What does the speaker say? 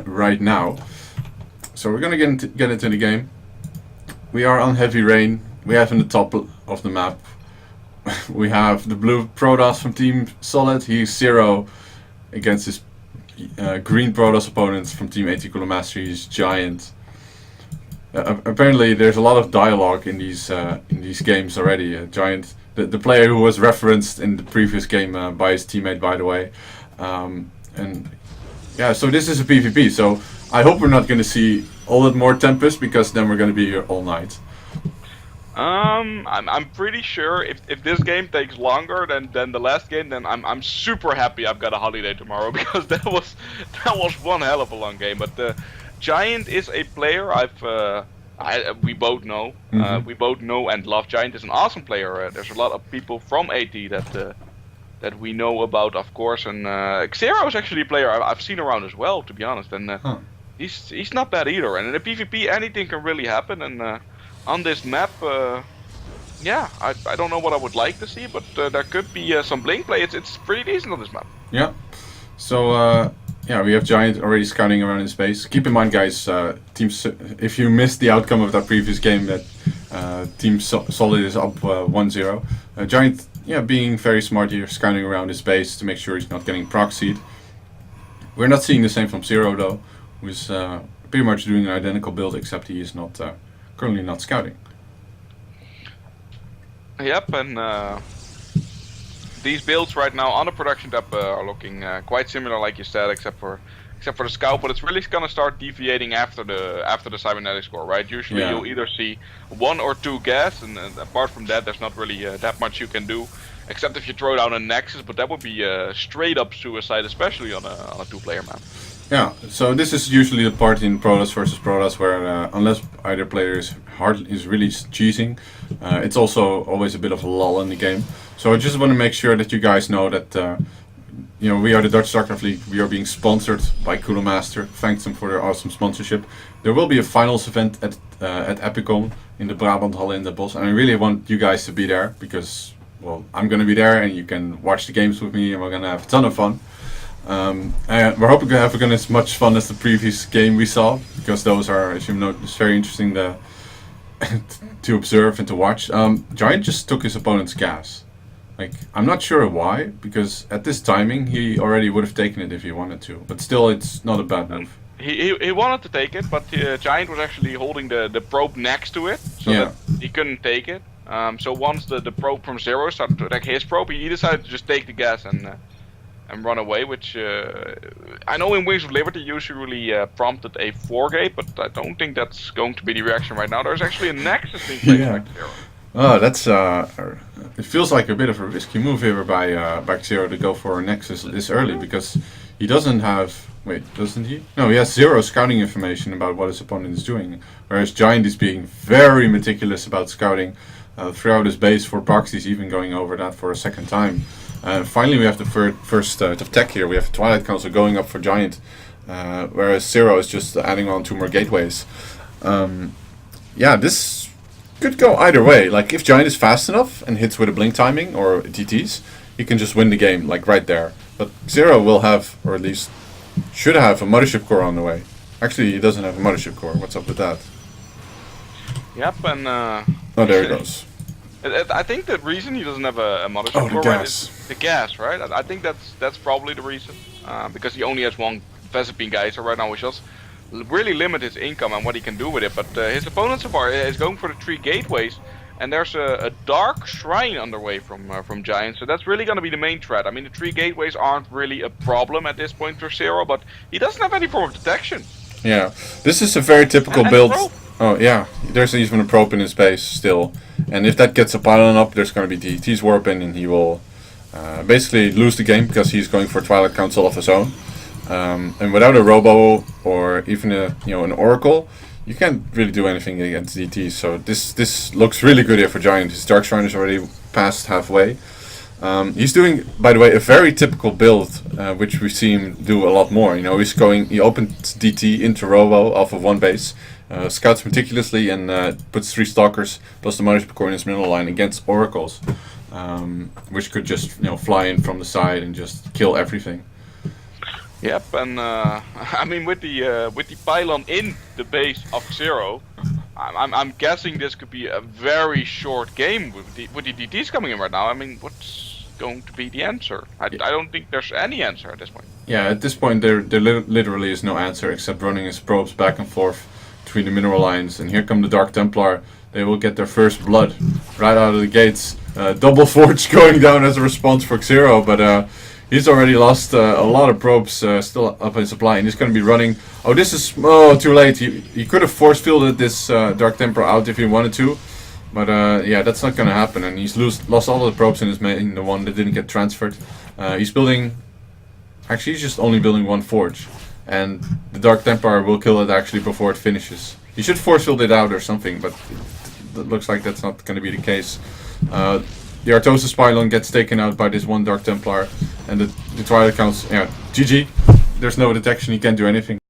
right now. So we're gonna get into the game. We are on heavy rain. We have in the top of the map. We have the blue Protoss from Team Solid. He's 0 against his green Protoss opponents from Team AT Cooler Master. He's Giant. Apparently, there's a lot of dialogue in these games already. Giant, the player who was referenced in the previous game by his teammate, by the way, and yeah. So this is a PvP. So I hope we're not going to see all that more Tempest, because then we're going to be here all night. I'm pretty sure if this game takes longer than the last game, then I'm super happy I've got a holiday tomorrow, because that was one hell of a long game. But Giant is a player we both know. We both know and love Giant. Is an awesome player. There's a lot of people from AT that we know about, of course. And Xero is actually a player I've seen around as well, to be honest. And he's not bad either. And in a PvP, anything can really happen. And on this map, yeah, I don't know what I would like to see, but there could be some blink play. It's pretty decent on this map. Yeah. So yeah, we have Giant already scouting around in space. Keep in mind, guys, if you missed the outcome of that previous game, that Team Solid is up 1-0. Giant, yeah, being very smart here, scouting around his base to make sure he's not getting proxied. We're not seeing the same from Zero though, who's pretty much doing an identical build, except he is not currently not scouting. Yep, and these builds right now on the production tab are looking quite similar, like you said, except for the scout. But it's really gonna start deviating after the cybernetic score, right? Usually you'll either see 1 or 2 gas, and apart from that, there's not really that much you can do, except if you throw down a Nexus. But that would be straight up suicide, especially on a 2-player map. Yeah, so this is usually the part in Protoss versus Protoss where unless either player is really cheesing, it's also always a bit of a lull in the game. So I just want to make sure that you guys know that we are the Dutch StarCraft League. We are being sponsored by Cooler Master. Thanks them for their awesome sponsorship. There will be a finals event at Epicon in the Brabant Hall in the Bos, and I really want you guys to be there because, well, I'm going to be there and you can watch the games with me and we're going to have a ton of fun. We're hoping to have as much fun as the previous game we saw, because those are, as you know, it's very interesting to observe and to watch. Giant just took his opponent's gas. Like, I'm not sure why, because at this timing he already would have taken it if he wanted to. But still, it's not a bad move. He wanted to take it, but Giant was actually holding the probe next to it, so that he couldn't take it. So once the probe from Zero started to attack his probe, he decided to just take the gas and run away, which I know in Wings of Liberty usually prompted a 4-gate, but I don't think that's going to be the reaction right now. There's actually a Nexus being played by Zero. Oh, that's it feels like a bit of a risky move here by Zero to go for a Nexus this early, because he doesn't have... Wait, doesn't he? No, he has 0 scouting information about what his opponent is doing, whereas Giant is being very meticulous about scouting throughout his base for proxies, even going over that for a second time. Finally, we have the first tech here. We have Twilight Council going up for Giant, whereas Zero is just adding on 2 more gateways. Yeah, this could go either way. Like, if Giant is fast enough and hits with a blink timing or TTs, he can just win the game, like right there. But Zero will have, or at least should have, a mothership core on the way. Actually, he doesn't have a mothership core. What's up with that? Yep, and oh, there it goes. I think the reason he doesn't have a mothership core, right, is the gas, right? I think that's probably the reason, because he only has 1 Vesipine geyser right now, which does really limit his income and what he can do with it. But his opponent so far is going for the 3 gateways, and there's a dark shrine underway from Giant, so that's really going to be the main threat. I mean, the 3 gateways aren't really a problem at this point for Zero, but he doesn't have any form of detection. Yeah, this is a very typical build. Oh yeah, there's even a probe in his base still, and if that gets a pylon up, there's going to be DT's warping, and he will basically lose the game because he's going for Twilight Council of his own. And without a Robo or even an Oracle, you can't really do anything against DTs. So this looks really good here for Giant. His Dark Shrine is already past halfway. He's doing, by the way, a very typical build, which we see him do a lot more. He opens DT into Robo off of 1 base, scouts meticulously, and puts 3 Stalkers plus the Mothership Core in his middle line against Oracles, which could just fly in from the side and just kill everything. Yep, and I mean with the pylon in the base of Zero, I'm guessing this could be a very short game with the DTs coming in right now. I mean, what's going to be the answer? I don't think there's any answer at this point. Yeah, at this point there literally is no answer except running his probes back and forth between the mineral lines. And here come the Dark Templar. They will get their first blood right out of the gates. Double Forge going down as a response for Xero, but he's already lost a lot of probes still up in supply, and he's going to be running. Oh, this is too late. He could have force fielded this Dark Templar out if he wanted to, but yeah, that's not going to happen. And he's lost all the probes in his main, the one that didn't get transferred. He's building. Actually, he's just only building one forge, and the Dark Templar will kill it actually before it finishes. He should force field it out or something, but it looks like that's not going to be the case. The Artosis pylon gets taken out by this one Dark Templar, and the Twilight Council, yeah, GG. There's no detection, he can't do anything.